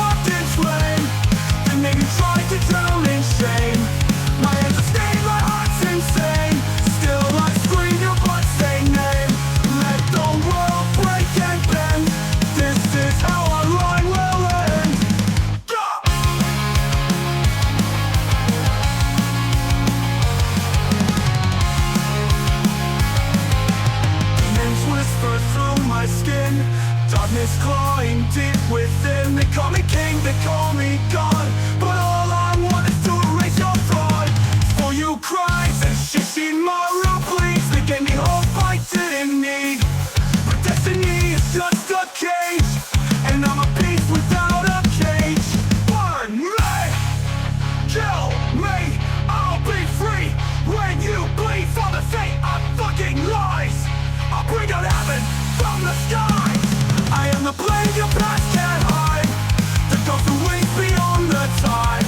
locked in flame. The name you tried to drown in shame. My hands are stained, my heart's insane. Still I scream your bloodstained name. Let the world break and bend. This is how our line will end. Demons whisper through my skin. Darkness clawing deep within. They call me king, they call me God, but all I want is to erase your fraud. For you cries and Shishimara please. They gave me hope I didn't need, but destiny is just a cage, and I'm a beast without a cage. Burn me, kill me, I'll be free. When you bleed for the fate of fucking lies, I'll bring down heaven from the skies. I am the blade your past can't hide, the ghost who waits beyond the tide.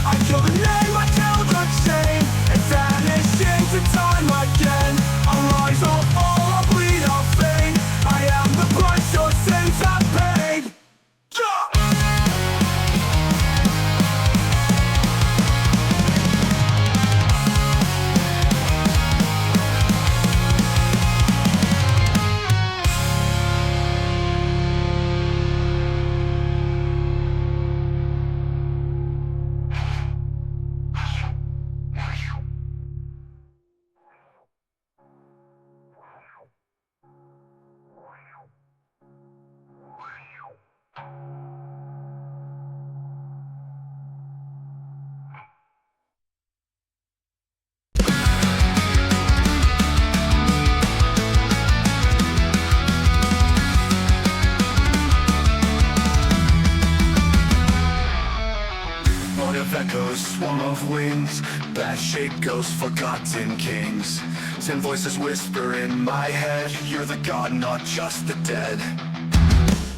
I kill the name, I kill the chain, and vanish into time again. I'll rise or fall, I'll bleed, I'll fade. I am the price your sins have paid. Echoes, swarm of wings, bat-shaped ghosts, forgotten kings. 10 voices whisper in my head, you're the god, not just the dead.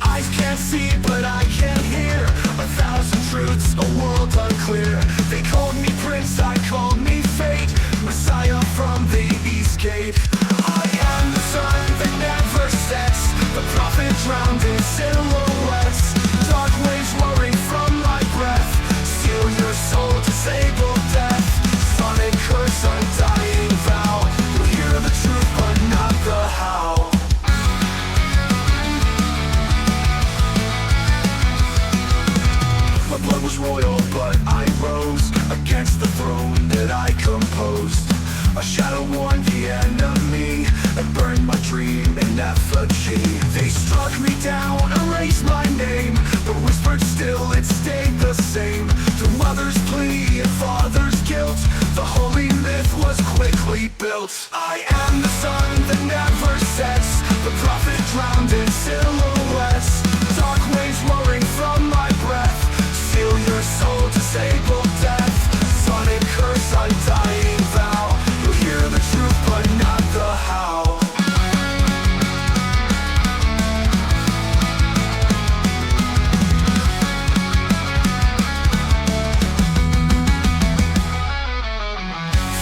Eyes can't see, but I can hear 1,000 truths, a world unclear. They called me prince, I called me fate, messiah from the east gate. I am the sun that never sets, the prophet drowned in silhouettes. Dark waves roaring from my breath, seal your soul, disable death. Sonic curse, undying vow. You hear the truth, but not the how. My blood was royal, but I rose against the throne that I composed. A shadow warned the enemy and burned my dream in effigy. They struck me down, erased my name, but whispered still it stayed the same. Through mother's plea and father's guilt, the holy myth was quickly built. I am the sun that never sets, the prophet drowned in silhouettes. Dark waves roaring from my breath, seal your soul, disable death. Sonic curse, undying vow. You hear the truth, but not the how.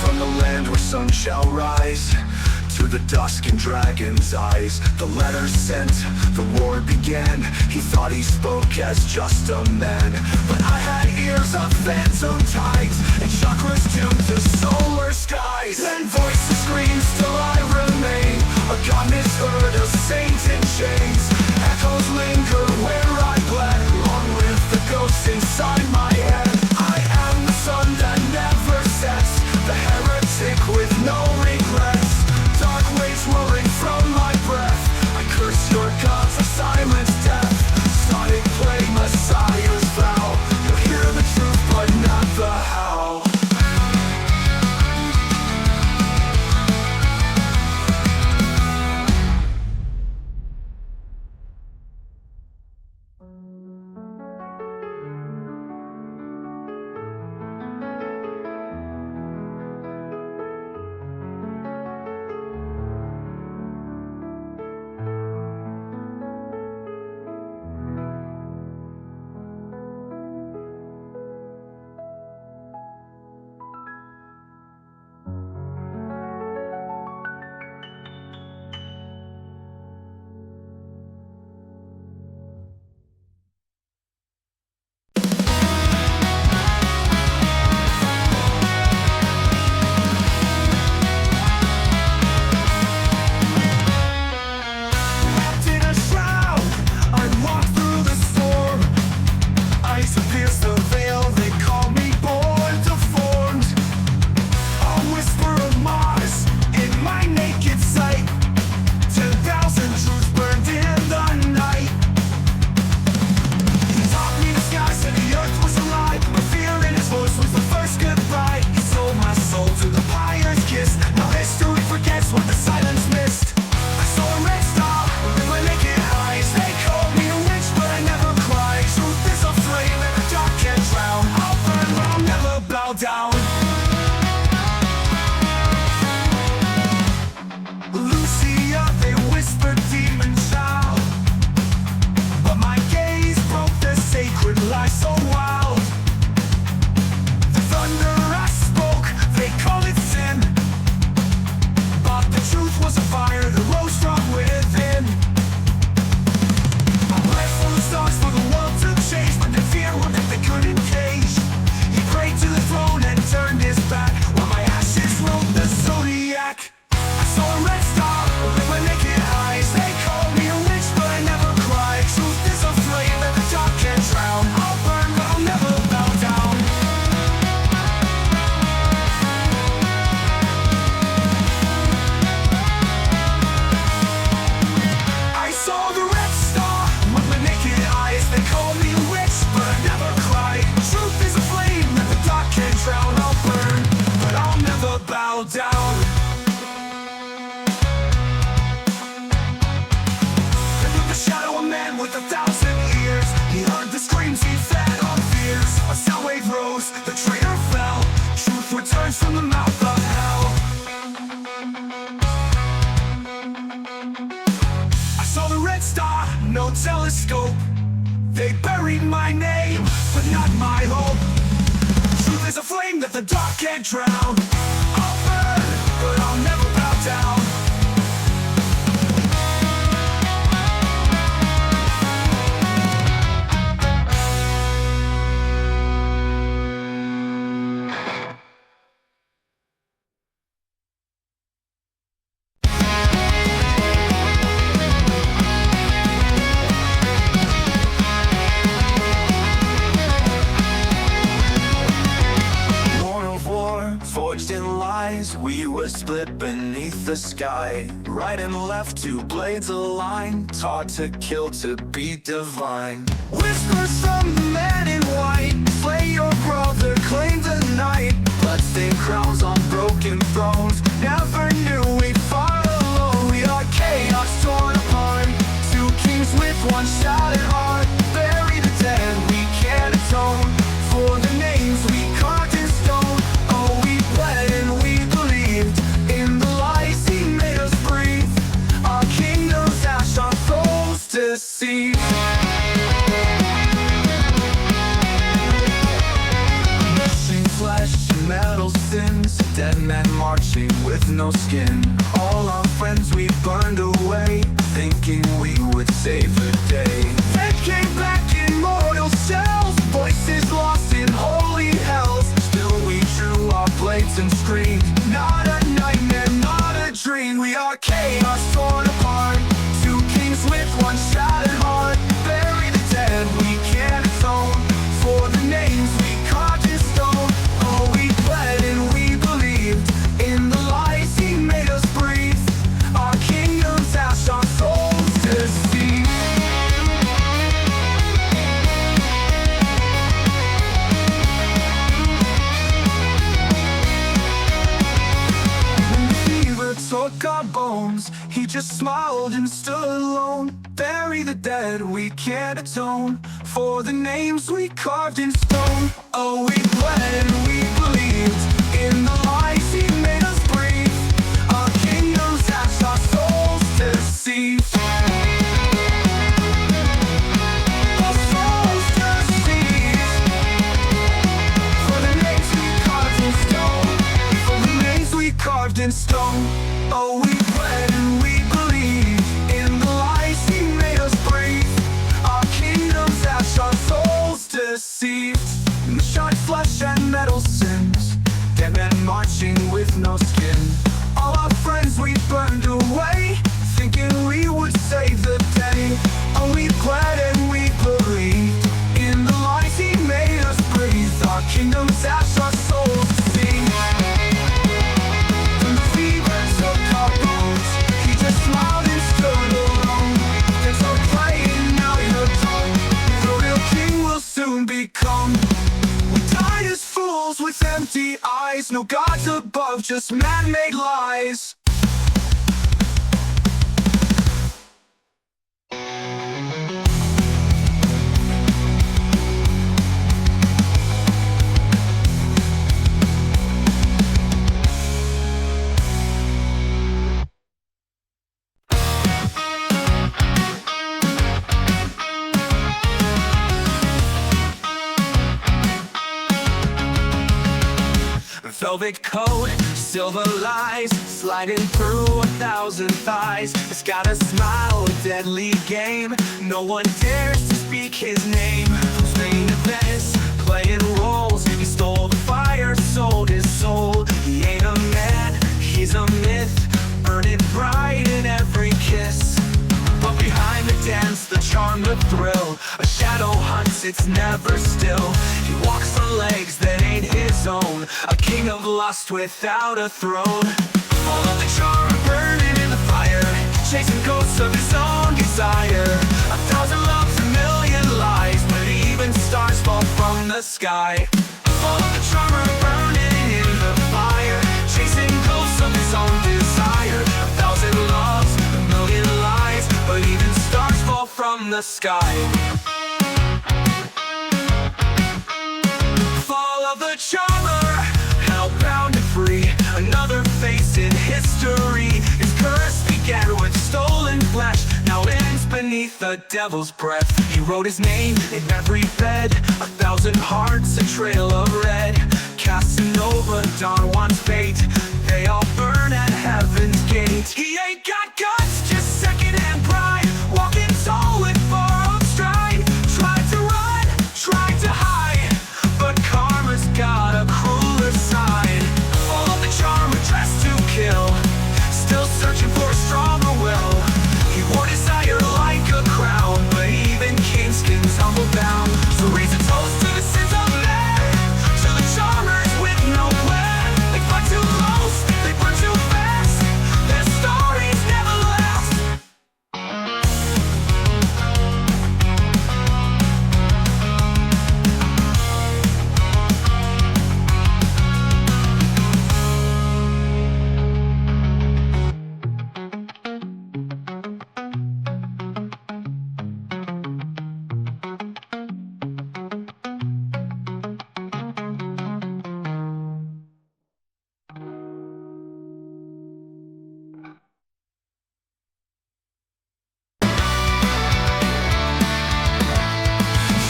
From the land where sun shall rise, to the dusk in dragon's eyes, the letters sent, the war began. He thought he spoke as just a man, but I had ears of phantom tides and chakras tuned to solar skies. Then voices scream, still I remain, a god misheard, a saint in chains. Echoes linger where I bled, long live the ghosts inside my head. I am the sun that never sets, the heretic with no regrets. Dark waves roaring from my breath, I curse your gods of silent death. Sonic play, messiah's vow. You'll hear the truth, but not the how. my name, but not my hope. Truth is a flame that the dark can't drown. I'll burn, but I'll never bow down. Forged in lies, we were split beneath the sky. Right and left, two blades align, taught to kill, to be divine. Whispers from the man in white, slay your brother, claim the night. Bloodstained crowns on broken thrones, never knew we'd fight alone. We are chaos torn apart, two kings with one shattered heart. Bury the dead, we can't atone for the names we carved in stone. And we believed in the lies he made us breathe. Our kingdom's ash, our souls deceived. Missing flesh and metal sins, dead men marching with no skin. All our friends we burned away, thinking we would save the day. They came back in mortal shells, voices lost in holy hells. Still we drew our blades and screamed, not a nightmare, not a dream. We are chaos torn apart, two kings with one shattered heart. Bury the dead, we can't atone for the names we carved in stone. Oh, we bled and we believed in the lies he made us breathe. Our kingdom's ash, our souls deceived. Took our bones, he just smiled and stood alone. Bury the dead, we can't atone for the names we carved in stone. Oh, we bled and we believed in the lies he made us breathe. Our kingdom's ash, our souls deceived. Our souls deceived for the names we carved in stone. For the names we carved in stone. Oh, we bled and we believed in the lies he made us breathe. Our kingdom's ash, our souls deceived. Shot flesh and metal sins, dead men marching with no skin. All our friends we burned away, thinking we would save the day. Oh, we bled and we believed in the lies he made us breathe. Our kingdom's ash, our souls deceived. Smiled and stood alone. There's no playing, now you're done. The real king will soon become. We died as fools with empty eyes. No gods above, just man-made lies. Velvet coat, silver lies, sliding through 1,000 thighs. It's got a smile, a deadly game. No one dares to speak his name. Playing events, playing roles. He stole the fire, sold his soul. He ain't a man, he's a myth, burning bright in every kiss. But behind the dance, the charm, the thrill, a shadow hunts, it's never still. He walks on legs that ain't his own, a king of lust without a throne. All of the charm burning in the fire, chasing ghosts of his own desire. 1,000 loves, a million lies, but even stars fall from the sky. All of the charmer burning in the fire, chasing ghosts of his own desire. 1,000 loves, a million lies, but even stars fall from the sky. Fall of the charmer, hellbound and free, another face in history. His curse began with stolen flesh, now ends beneath beneath the devil's breath. He wrote his name in every bed, 1,000 hearts, a trail of red. Casanova, Don Juan's fate, they all burn at heaven's gate. He ain't got guts, just second-hand pride, walking tall with borrowed stride. Tried to run, tried to hide, but karma's got a crueler side. All of the charm were dressed to kill, still searching for a stronger will. He wore desire like a crown, but even kingskins humble bound. So raise a toast to the sins of men, to the charmers with no plan. They fight too close, they burn too fast, their stories never last.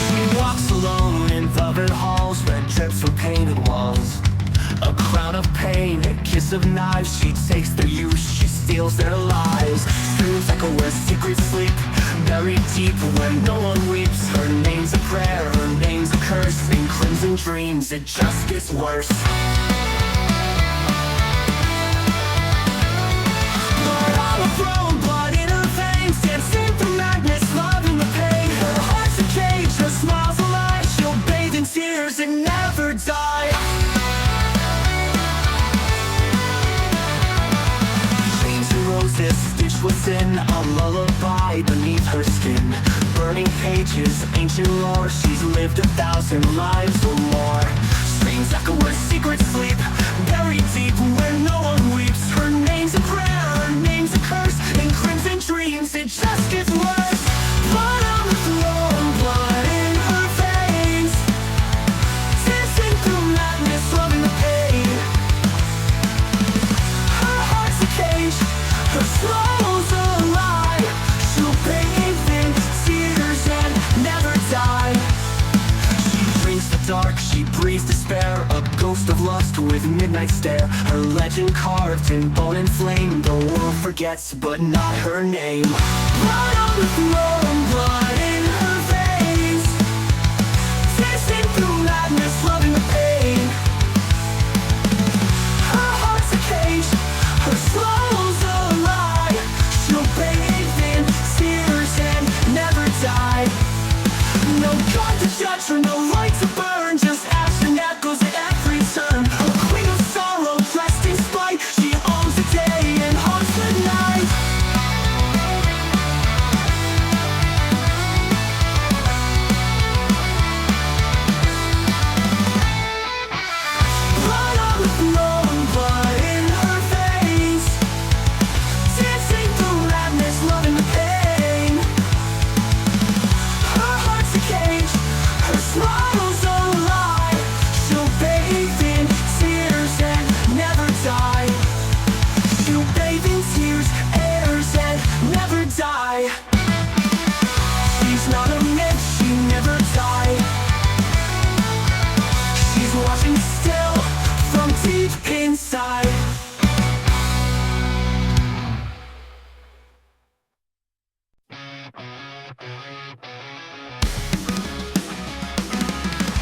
She walks alone in velvet halls, red drips for painted walls. A crown of pain, a kiss of knives. She takes their youth, she steals their lives. Streams echo where secrets sleep, buried deep where no one weeps. Her name's a prayer, her name's a curse. In crimson dreams, it just gets worse. Blood on the throne, blood in her veins, dancing through madness, loving the pain. Her heart's a cage, her smile's a lie. She'll bathe in tears and never die. Chains and roses stitched within, a lullaby beneath her skin. Burning pages, ancient lore, she's lived 1,000 lives or more. Streams echo where secrets sleep, buried deep where no one weeps. Her name's a prayer, her name's a curse. In crimson dreams, it just gets worse. Blood on the throne, blood in her veins, dancing through madness, loving the pain. Her heart's a cage, her soul's a lie. She'll bathe in tears and never die. She drinks the dark, she breathes despair, a ghost of lust with midnight stare. Her legend carved in bone and flame, the world forgets but not her name. Blood on the throne, blood in her veins, dancing through madness, loving the pain. Her heart's a cage, her soul's a lie. She'll bathe in tears and never die. No God to judge her, no light to burn, just ash and echoes at every turn. A queen of sorrow, dressed in spite, she owns the day and haunts the night. Blood on the throne, blood in her veins, dancing through madness, loving the pain. Her heart's a cage, her smile's a lie. She'll bathe in tears and never die. She'll bathe in tears, airs and never die. She's not a myth, she never died. She's watching still from deep inside.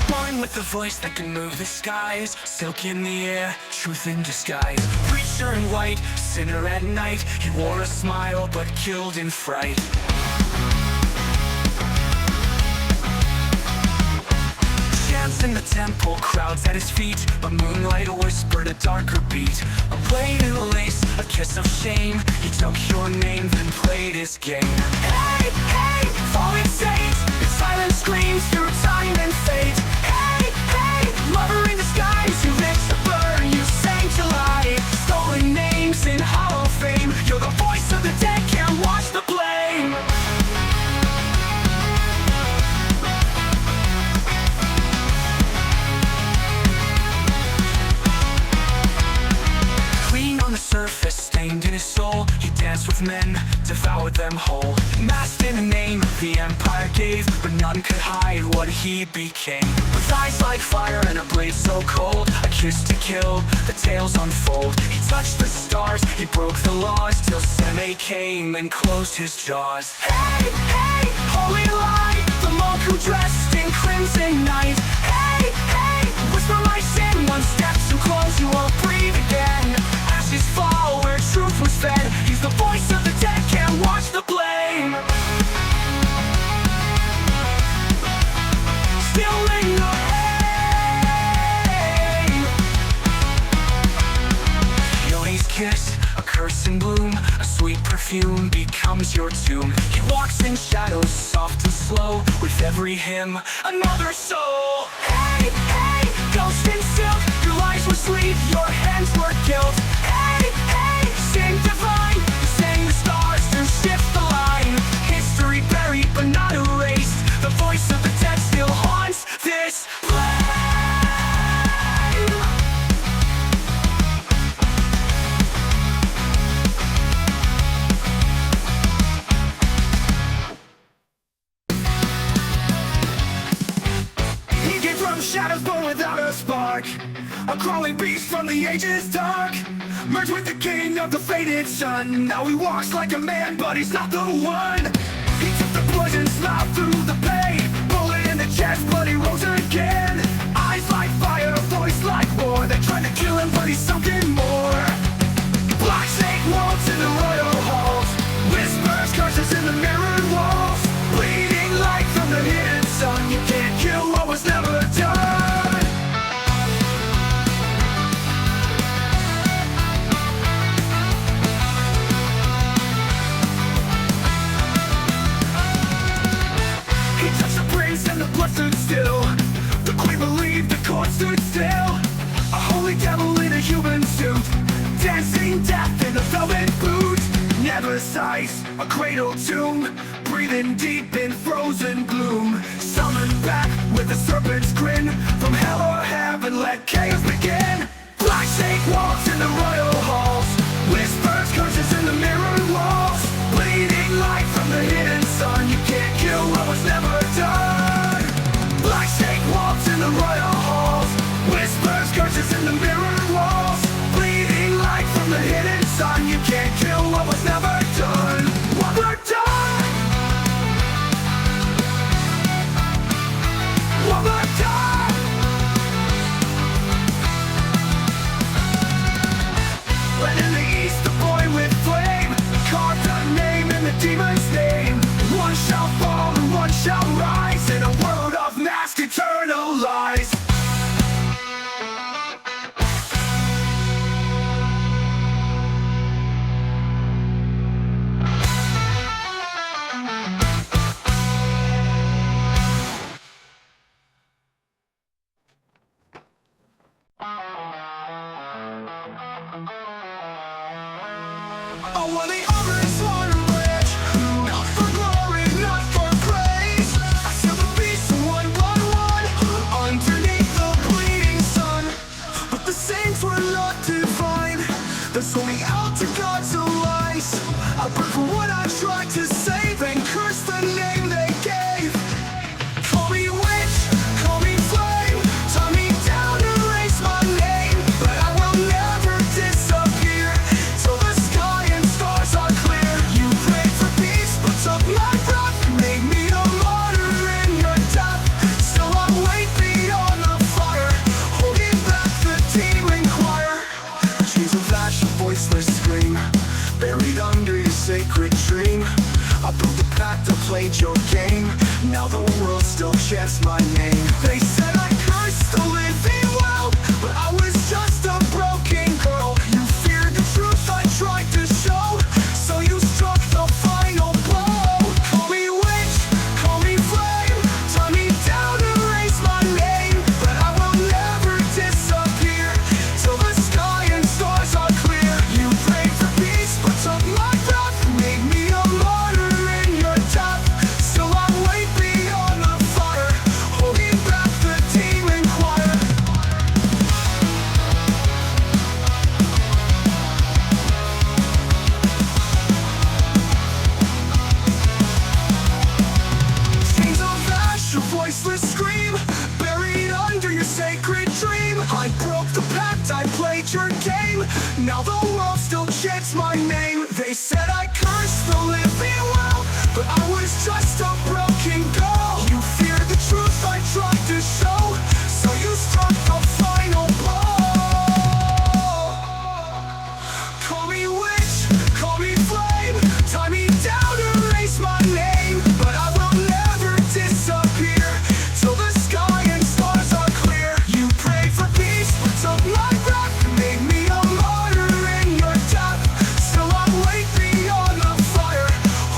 Born with a voice that can move the skies, silk in the air, truth in disguise. Preacher in white, sinner at night. He wore a smile but killed in fright. Chants in the temple, crowds at his feet, but moonlight whispered a darker beat. A blade and a lace, a kiss of shame. He took your name, then played his game. Hey, hey, fallen saint, his silence screams through time and fate. Hey, hey, lover in disguise, you live to burn, you sang to lie. Stolen names in hollow fame, you're the voice of the dead, can't wash the blame. Clean on the surface, stained in his soul. He danced with men devoured them whole. Masked in a name the empire gave, but none could hide what he became. With eyes like fire and a blade so cold, a kiss to kill, the tales unfold. He touched the stars, he broke the laws, till Seme came and closed his jaws. Hey, hey, holy light, the monk who dressed in crimson night. Hey, hey, whisper my sin, one step too close, you won't breathe again. Ashes fall where truth was fed. He's the voice of the dead, can't watch the blame. Still in your aim. Yoni's kiss, a curse in bloom, a sweet perfume becomes your tomb. He walks in shadows, soft and slow, with every hymn, another soul. Hey, hey, ghost in silk, your lies were sweet, your hands were guilt. Hey, hey, sing divine, you sang the stars to shift the line. History buried but not erased, the voice of the dead still haunts this place. Shadows born without a spark, a crawling beast from the ages dark, merged with the king of the faded sun. Now he walks like a man, but he's not the one. He took the poison, smiled through the pain, bullet in the chest, but he rose again. Eyes like fire, voice like war. They're trying to kill him, but he's something more. Black snake waltz in the royal halls, whispers curses in the mirrored walls, bleeding light from the hidden sun. You can't kill what was never done. He touched the brains and the blood stood still. The queen believed the court stood still. A holy devil in a human suit, dancing death in a velvet boot. Never sighs, a cradle tomb, breathing deep in frozen gloom. Summoned back with a serpent's grin, from hell or heaven let chaos begin. Black snake walks in the royal halls, whispers curses in the mirrored walls, bleeding light from the hidden sun. You can't kill what was never done. Black snake walks in the royal halls, whispers curses in the mirrored walls, bleeding light from the hidden sun. You can't kill what was never done. What we're done. What we're done. When in the east the boy with flame carved a name in the demon's name. One shall fall and one shall rise in a world of masked eternal lies. Oh, when the others want to rich, not for glory, not for praise. I saw the beast in 111 underneath the bleeding sun. But the saints were not divine, they're only out to God's lies. I burn for what I tried to save and curse the name they gave. Call me witch, call me flame, tie me down, erase my name, but I will never disappear till the sky and stars are clear. You prayed for peace, but took my breath, made me a martyr in your death. Still I wait beyond the fire, holding back the demon choir. Chains of ash, a voiceless scream, buried under your sacred dream. I built the pact, I played your game, now the world still chants my name. They said I cursed the living world, but I was just a broken girl. You feared the truth I tried to show, so you struck the final blow. Call me witch, call me flame, tie me down, erase my name, but I will never disappear till the sky and stars are clear. You prayed for peace, but took my breath, made me a martyr in your death. Still I wait beyond the fire, holding future game. Now the world still chants my name. They said I cursed the living well, but I was just a broken girl. You feared the truth I tried to show, so you struck the final blow. Call me witch, call me flame, tie me down, erase my name, but I will never disappear till the sky and stars are clear. You prayed for peace, but took my breath, made me a martyr in your death. Still I'm wait beyond the fire,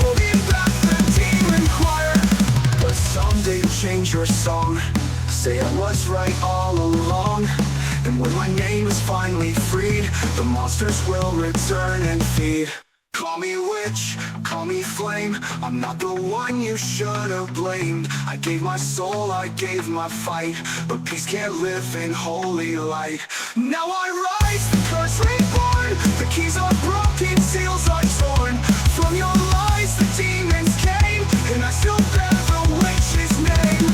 holding back the demon choir. But someday you'll change your song, say I was right all along. And when my name is finally freed, the monsters will return and feed. Call me witch, call me flame, I'm not the one you should have blamed. I gave my soul, I gave my fight, but peace can't live in holy light. Now I rise, the curse reborn, the keys are broken, seals are torn. From your lies the demons came, and I still bear the witch's name.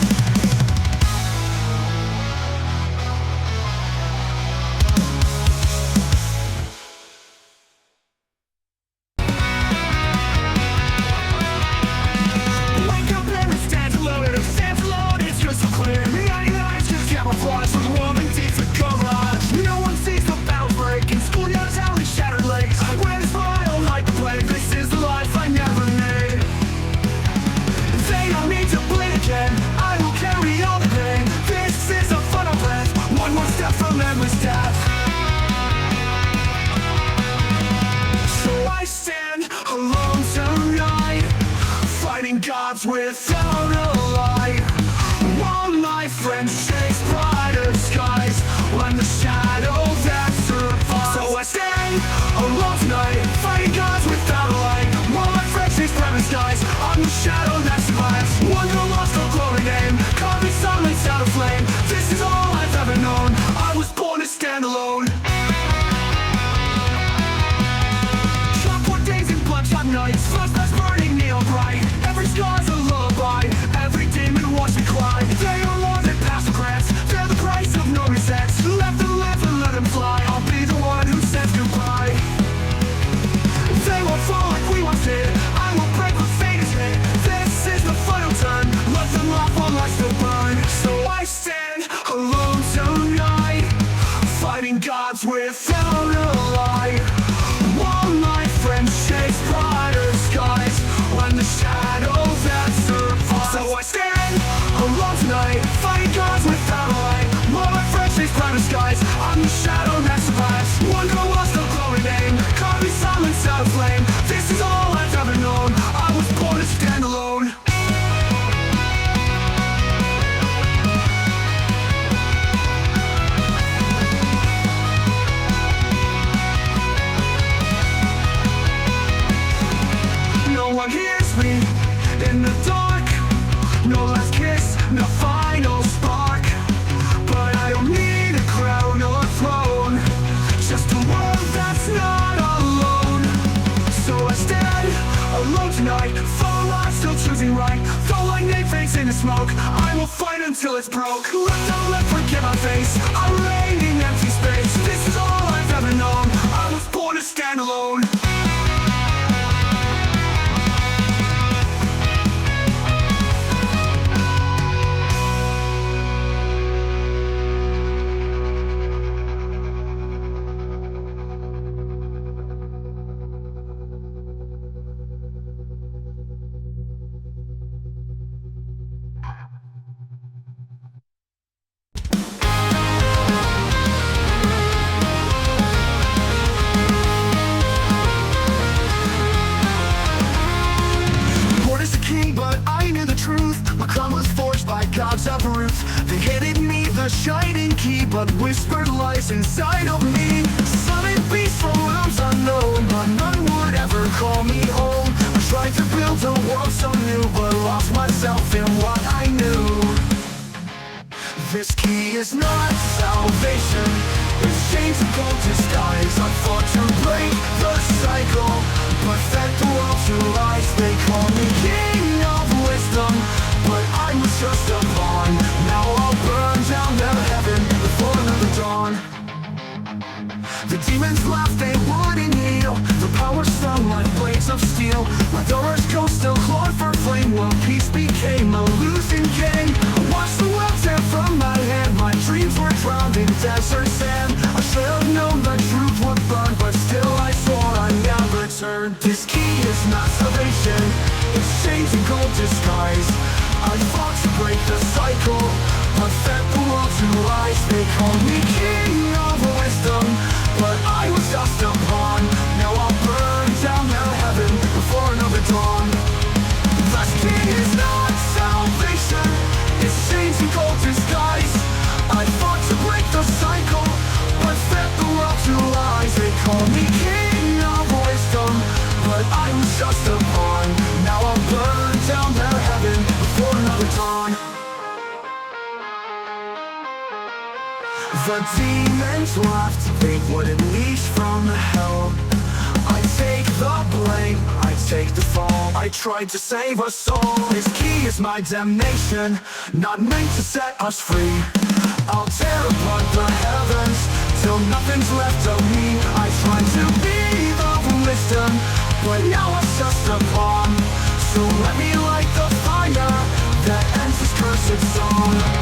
Wake up and it stands alone, and it stands alone, it's crystal clear. The eyes just camouflage with woman deeds that cover. No one sees the battle break in schoolyards, alley, shattered lakes. I wear this smile like the plague, this is the life I never made. They don't need to bleed again, I will carry all the pain. This is a final path, one more step from endless death. So I stand alone tonight, fighting gods without a light. While my friends chase brighter skies, when the shadow that survives. So I stand alone tonight, fighting gods without a light. While my friends chase brighter skies, I'm the shadow that survives. One who lost a glory name, caught me silence out of flame. This is all I've ever known, I was born to stand alone. Clockwork days and bloodshot nights, flashbacks burning neon bright. Every scar's a lullaby, every demon watch me cry. They are more than past regrets, they're the price of no resets. Let them live and let them fly, I'll be the one who says goodbye. They won't fall like we once did, I will break what fate has hit. This is the final turn, let them laugh while I still burn. So I stand alone tonight, fighting gods without a light. While my friends chase brighter skies, when the shadow that survives. So I stand alone tonight, fighting gods without a light. While my friends chase brighter skies, I'm the shadow that survives. One girl lost a glory name, caught me silence out of flame. This is all I've ever known, I was born to stand alone. No one hears me in the dark, no last kiss, no final spark. But I don't need a crown or throne, just a world that's not alone. So I stand alone tonight, follow life, still choosing right. Though lightning fades in the smoke, I will fight until it's broke. Let the left forget my face, I reign in empty space. This is all I've ever known, I was born to stand alone. Gods of roots, they handed me the shining key, but whispered lies inside of me. Summoned beasts from realms unknown, but none would ever call me home. I tried to build a world so new, but lost myself in what I knew. This key is not salvation, it's chains of gold disguise. I fought to break the cycle, but fed the world to lies. They call me king of wisdom, but I was just a pawn. Now I'll burn down their heaven before another dawn. change in cold disguise. I fought to break the cycle, but fed the world to lies. They call me king of wisdom, but I was just a pawn. Now I'll burn down their heaven before another dawn. The king is not salvation, it's change in cold disguise. I fought to break the cycle, but fed the world to lies. They call me king of wisdom, but I was just a pawn. Now I'll burn down their heaven before another dawn. The demons laughed, they wouldn't leash from hell. I take the blame, I take the fall. I tried to save us all. His key is my damnation, not meant to set us free. I'll tear apart the heavens till nothing's left of me. I tried to be the wisdom, but now I'm just a pawn. So let me light the fire that ends this cursed song.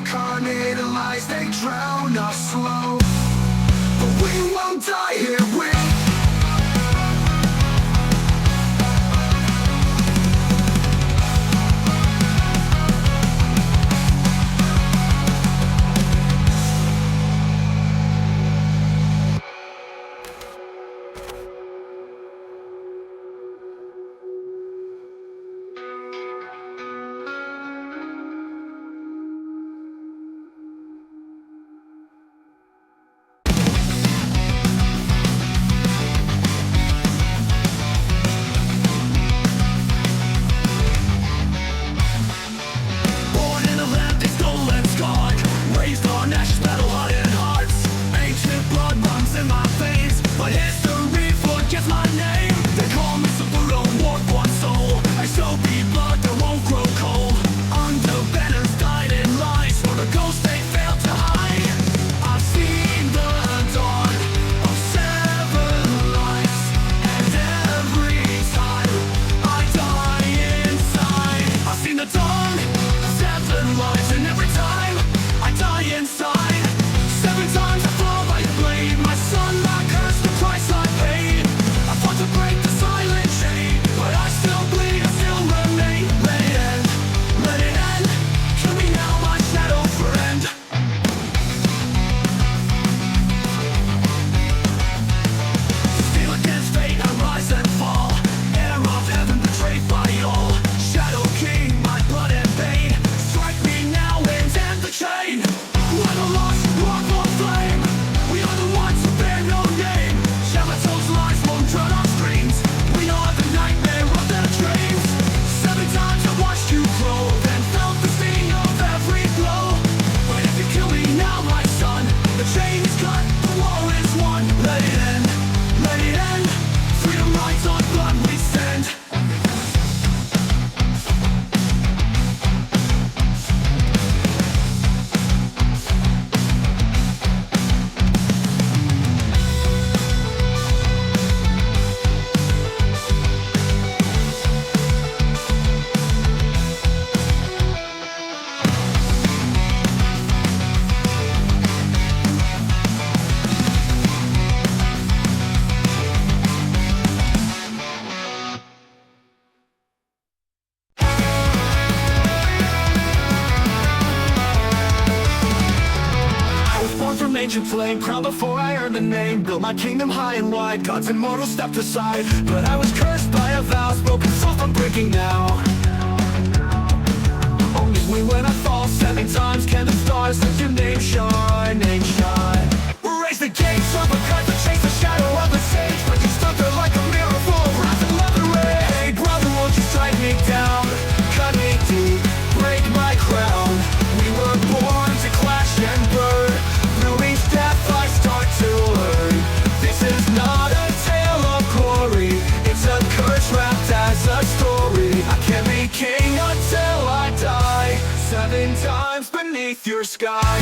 Reincarnated lies, they drown us slow. But we won't die here, we ancient flame, proud before I earned the name. Built my kingdom high and wide, gods and mortals stepped aside. But I was cursed by a vow, spoken soft, I'm breaking now. Only win when I fall, 7 times can the stars let your name shine, name shine. Raise the gates of a cut to chase the shadow of the sage. But you stuck there like a mirror full of wrath and love and rage. Hey brother, won't you strike me down, cut me deep, break my crown. We were born to clash and burn. Through each death I start to learn. This is not a tale of glory, it's a curse wrapped as a story. I can't be king until I die, 7 times beneath your sky.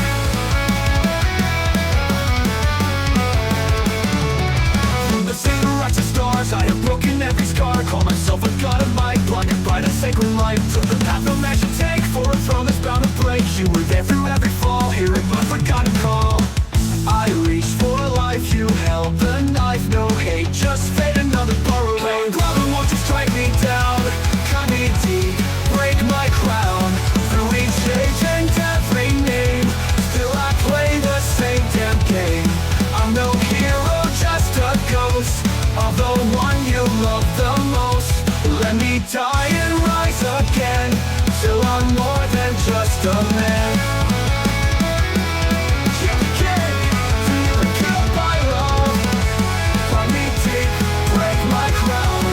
Stars, I have broken every scar. Call myself a god of might, blinded by the sacred light. Took the path no man should take for a throne that's bound to break. You were there through every fall, hearing my forgotten call. I reached for life, you held the knife. No hate, just fate, another borrowed lane. Brother, won't you strike me down, cut me deep, break my crown. Through each age and every name, still I play the same damn game. I'm no hero, just a ghost of the one you love the most. Let me die and rise again, till I'm more than just a man. You're the king, feel the cup I love. Find me deep, break my crown.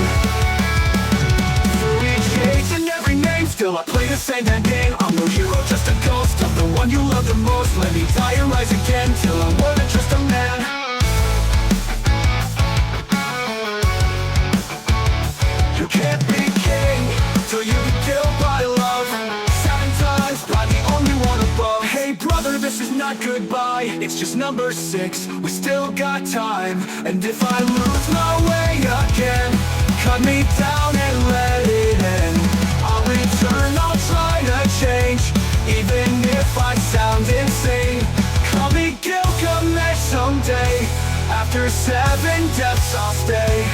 Through each age and every name, still I play the same damn game. I'm no hero, just a ghost of the one you love the most. Let me die and rise again, till I'm more than just a man. You can't be king till you be killed by love. 7 times by the only one above. Hey brother, this is not goodbye, it's just number 6. We still got time, and if I lose my way again, cut me down and let it end. I'll return, I'll try to change, even if I sound After 7 deaths I'll stay.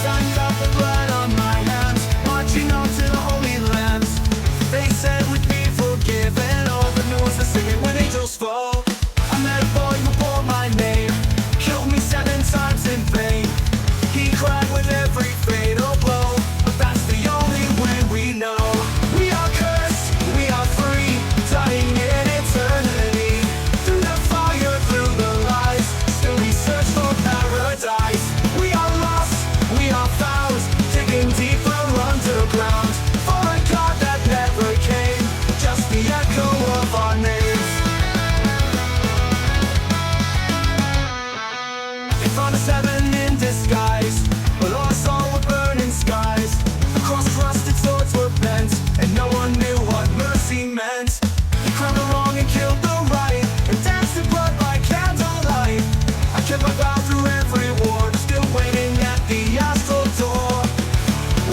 Signed up the blood on my hands, marching on to the holy lands. They said we'd be forgiven. All the news are singing when angels fall. I met a boy who bore my name, killed me 7 times in vain. He cried with every fatal blow, but that's the only way we know. We are cursed, we are free, dying in eternity. Through the fire, through the lies, still we search for paradise. We are lost, we are found, digging deeper underground, for a God that never came, just the echo of our names. They found us 7 in disguise, but all I saw were burning skies. Across rusted swords were bent, and no one knew what mercy meant. They crowned the wrong and killed the right, and danced in blood by candlelight. I kept my vow through every war, still waiting at the astral door.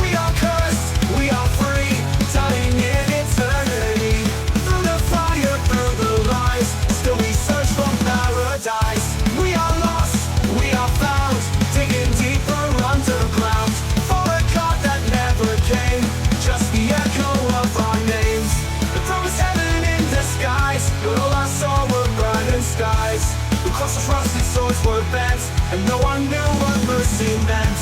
We are cursed, we are free, dying in eternity. Through the fire, through the lies, still we search for paradise. We are lost, we are found, digging deeper underground, for a God that never came, just the echo of our names. The promised heaven in disguise, but all I saw were burning skies. Across the rusted swords were bent, and no one knew what mercy meant.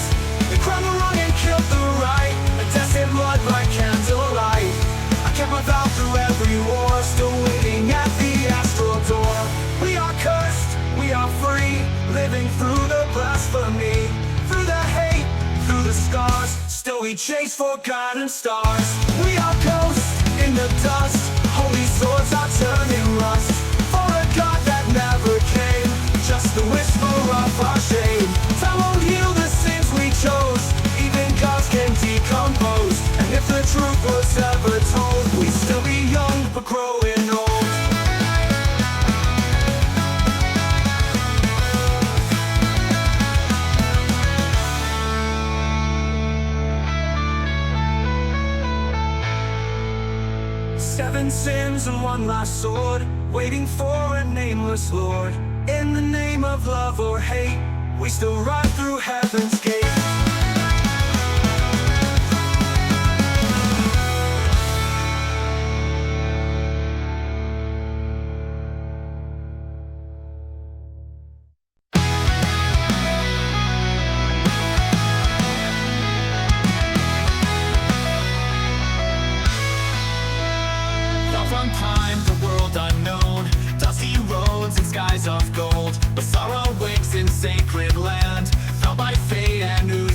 They crowned the wrong and killed the right, and death in blood by candlelight. I kept my vow through every war, still waiting at the astral door. We are cursed, we are free, living through the blasphemy, through the hate, through the scars, still we chase forgotten stars. We are ghosts in the dust, holy swords are turning rust, for a God that never came, just the whisper of our shame. Time won't heal the sins we chose, even gods can decompose, and if the truth was ever told, we'd still be young but growing old. Seven sins and one last sword, waiting for a nameless lord. In the name of love or hate, we still ride through heaven's gate. From time, the world unknown, dusty roads and skies of gold, but sorrow wakes in sacred land, felt by fate and new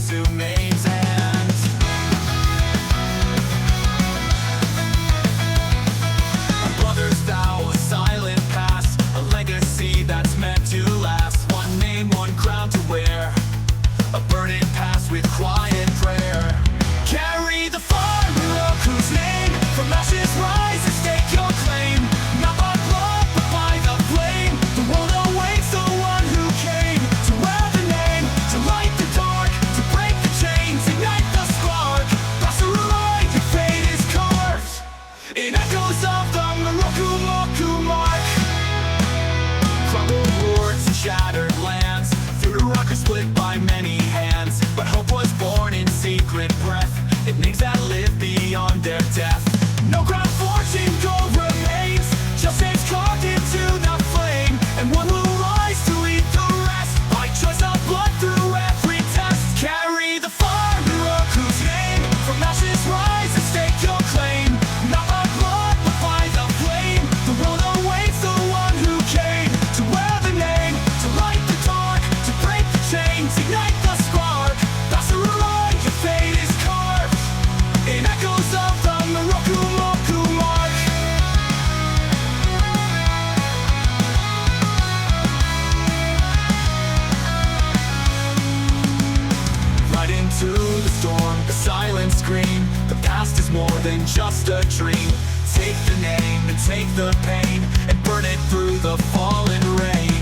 green. The past is more than just a dream. Take the name and take the pain and burn it through the fallen rain.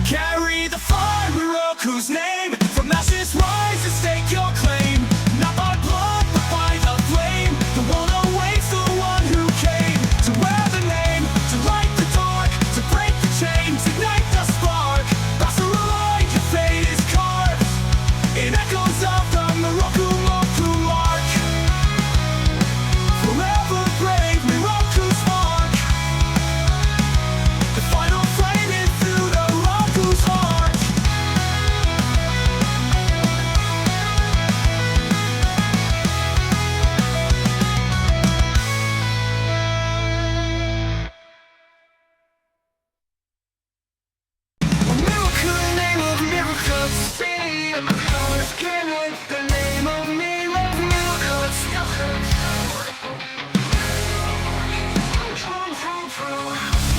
Carry the fire, Miroku's name. From ashes rise and stake your claim. Not by blood but by the flame. The world awaits the one who came to wear the name, to light the dark, to break the chains, ignite the spark. Basaralai, your fate is carved in echoes of the Miroku mark. Forever brave, Miroku spark. The final flame in through the Roku's heart. A miracle, name of miracles, see in my heart. Can it the name of me, love miracles?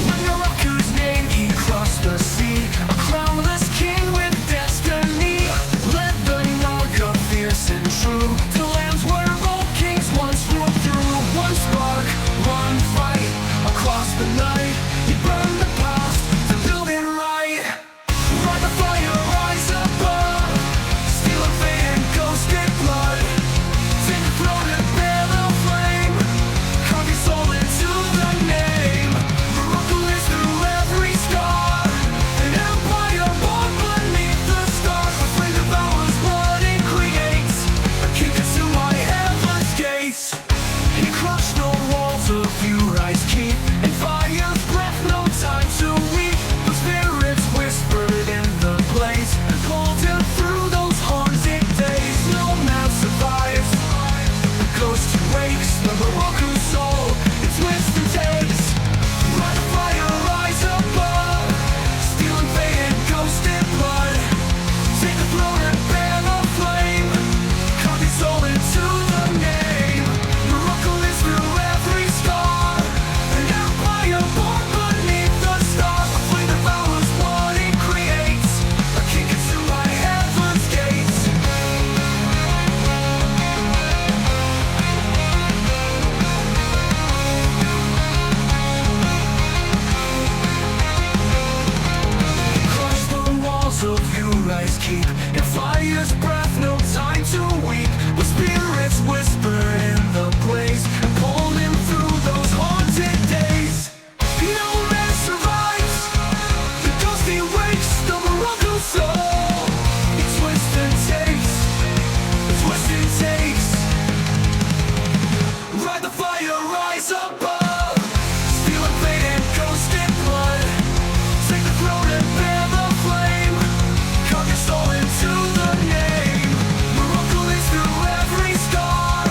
When Miroku's name, he crossed the sea, a crownless king with destiny. Led the Naga, fierce and true, to lands where old kings once ruled through. One spark, one fight, across the night. He burned the past to build it right. Ride the fire, rise above, steal a fate and ghosted blood. Take the throne and bear the flame, carve your soul into the name. Miroku lives through every scar, an empire born beneath the stars. With flame devours blood it creates, a king to my heaven's gates. He crushed no walls of you rise keep, and fire's breath no time to weep. The spirits whispered in the place and pulled him through those haunted days. No man survives, the ghost who wakes, the Miroku soul, it twists and takes. Ride the fire, rise above, stealing fate and ghosted blood. Take the throne and bear the flame, carve your soul into the name. Miroku lives through every scar, an empire born beneath the stars. A flame devours what it creates, a king to my heaven's gates. Crush the walls of you rise keep, and fire's breath no time to weep. With spirits whisper in the place and pulled him through those haunted days. No man survives, the ghost he wakes, the Miroku soul, it twists and takes, it twists and takes. Ride the fire, rise above, stealing fate and ghosted blood. Take the throne and bear the flame, carve your soul into the name. Miroku lives through every scar,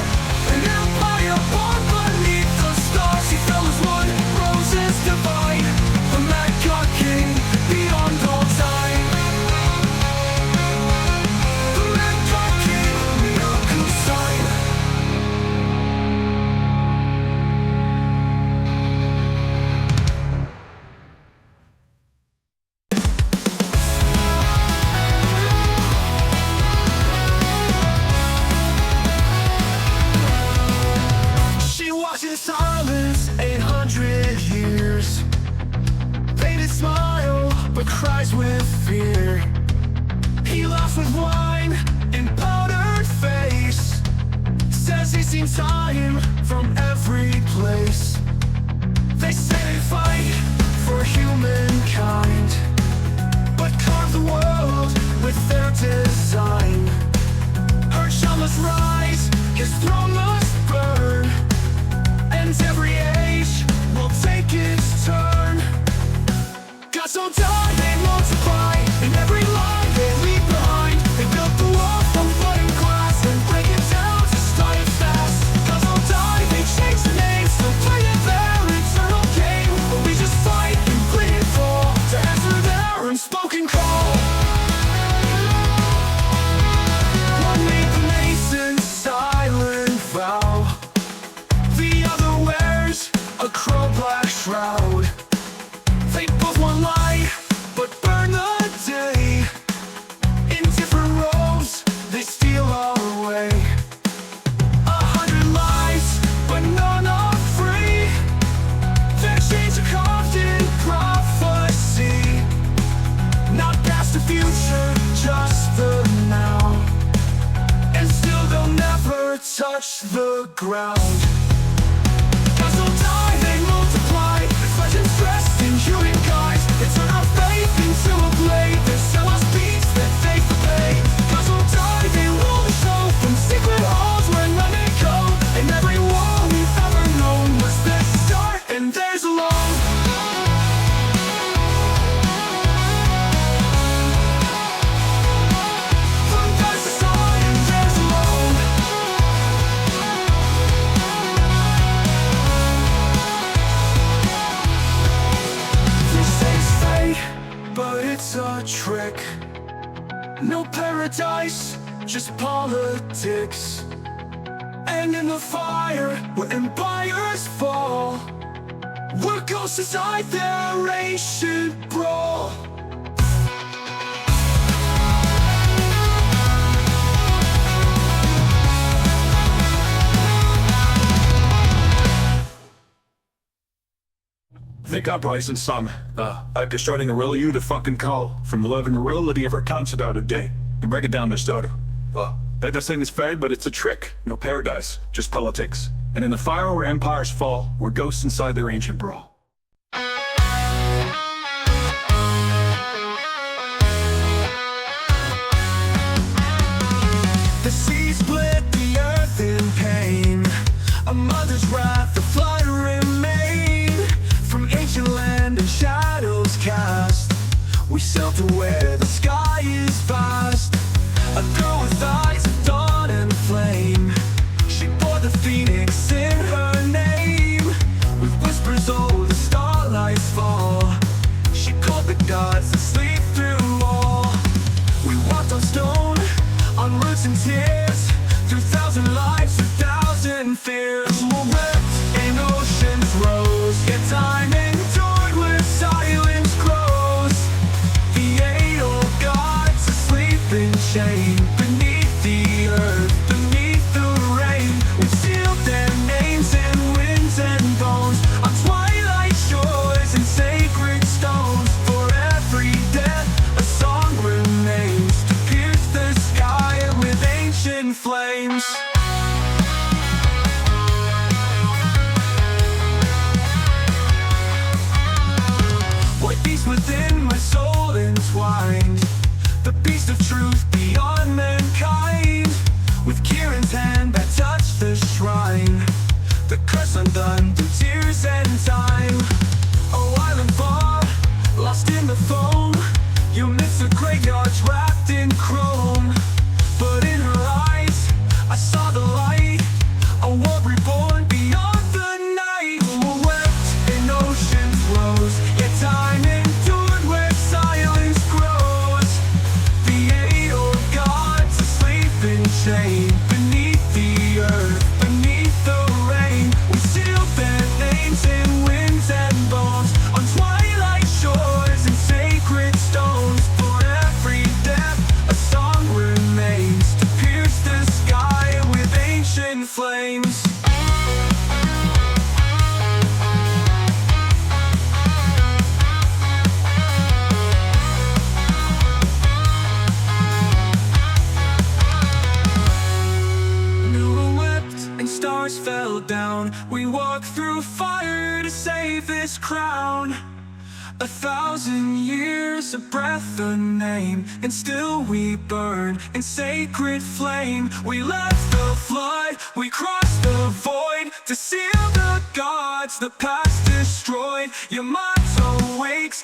an empire born beneath the stars. He fell as one, roses divine, the mad god king beyond all time. The mad god king, Miroku's sign. She watched in silence 800 years. Painted smile, but cries with fear. He laughs with wine in powdered face. Says he's seen time from every place. They say they fight for humankind, but carve the world with their design. Her child must rise, his throne must burn, and every age will take its turn. Gods don't die, they multiply, in every line they leave behind. They built the world from blood and glass and break it down to start it fast. Gods don't die, they change the names, they'll play it their eternal game. But we just fight and bleed it for to answer their unspoken call. never touch the ground. As they'll die, they multiply, their flesh and stress in humankind. They turn our faith into a blade, they sell us beats that they pay. As they'll die, they rule the show from secret halls where none may go. And every war we've ever known was their start and theirs alone. From God's side and theirs alone. They say it's fate, but it's a trick. No paradise, just politics. And in the fire, where empires fall, where ghosts decide their ancient brawl. Think I'm pricing some. I'm destroying a real you to fucking call from the living reality of our counts about a day. And break it down, Miss Daughter. That does saying is fate, but it's a trick. No paradise, just politics. And in the fire where empires fall, where ghosts inside their ancient brawl. The sea split the earth in pain. A mother's wrath, the flood remain. From ancient land and shadows cast, we sail to where the sky is vast. A girl with eyes of dawn and flame, she bore the phoenix in her name. With whispers, oh, the starlights fall. She called the gods to sleep through all. We walked on stone, on roots and tears, through 1,000 lives, 1,000 fears. We wept and oceans rose, yet time endured where silence grows. The 8 old gods asleep in shame, beneath the earth, beneath the rain. We sealed their names in winds and bones, on twilight shores and sacred stones. For every death a song remains, to pierce the sky with ancient flames. What beast within my soul entwined, the beast of truth beyond mankind. With Kieran's hand that touched the shrine, the curse undone through tears and time. A island far, lost in the foam, you miss the graveyards wrapped in chrome. But in her eyes, I saw the light, a world reborn beyond the night. Who wept and oceans rose, yet time endured where silence grows. The 8 old gods asleep in shame, beneath the earth, beneath the rain. We sealed their names in winds and bones, on twilight shores and sacred stones. For every death a song remains, to pierce the sky with ancient flames. Noah wept and stars fell down. We walk through fire to save this crown. 1,000 years, a breath, a name, and still we burn in sacred flame. We left the flood, we crossed the void, to seal the gods the past destroyed. Yamato wakes